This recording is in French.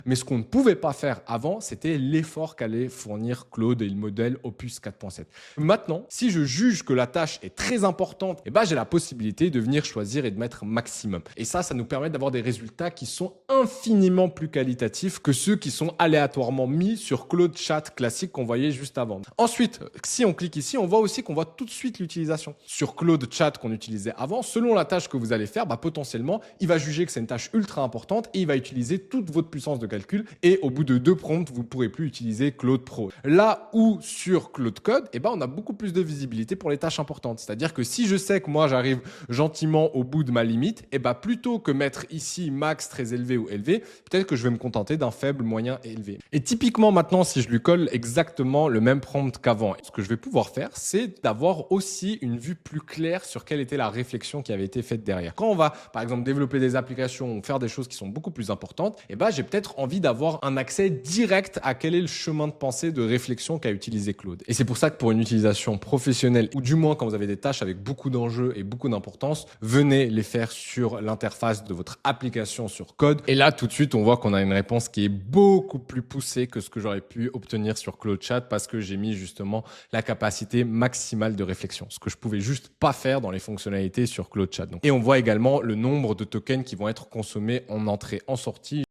Mais ce qu'on ne pouvait pas faire avant, c'était l'effort qu'allait fournir Claude et le modèle Opus 4.7. Maintenant, si je juge que la tâche est très importante, eh ben, j'ai la possibilité de venir choisir et de mettre maximum. Et ça nous permet d'avoir des résultats qui sont infiniment plus qualitatifs que ceux qui sont aléatoirement mis sur Claude Chat classique qu'on voyait juste avant. Ensuite, si on clique ici, on voit aussi qu'on voit tout de suite l'utilisation. Sur Claude Chat qu'on utilisait avant, selon la tâche que vous allez faire, potentiellement, il va juger que c'est une tâche ultra importante et il va utiliser toute votre puissance de calcul. Et au bout de 2 prompts, vous ne pourrez plus utiliser Claude Pro. Là où sur Claude Code, on a beaucoup plus de visibilité pour les tâches importantes. C'est-à-dire que si je sais que moi, j'arrive gentiment au bout de ma limite, plutôt que mettre ici max très élevé ou élevé, peut-être que je vais me contenter d'un faible, moyen et élevé. Et typiquement maintenant, si je lui colle exactement le même prompt qu'avant, ce que je vais pouvoir faire, c'est d'avoir aussi une vue plus claire sur quelle était la réflexion qui avait été faite derrière. Quand on va, par exemple, développer des applications ou faire des choses qui sont beaucoup plus importantes, j'ai peut-être envie d'avoir un accès direct à quel est le chemin de pensée, de réflexion qu'a utilisé Claude. Et c'est pour ça que pour une utilisation professionnelle, ou du moins quand vous avez des tâches avec beaucoup d'enjeux et beaucoup d'importance, venez les faire sur l'interface de votre application sur Code. Et là, tout de suite, on voit qu'on a une réponse qui est beaucoup plus poussée que ce que j'aurais pu obtenir sur Claude Chat parce que j'ai mis justement la capacité maximale de réflexion, ce que je pouvais juste pas faire dans les fonctionnalités sur Claude Chat. Et on voit également le nombre de tokens qui vont être consommés en entrée, en sortie.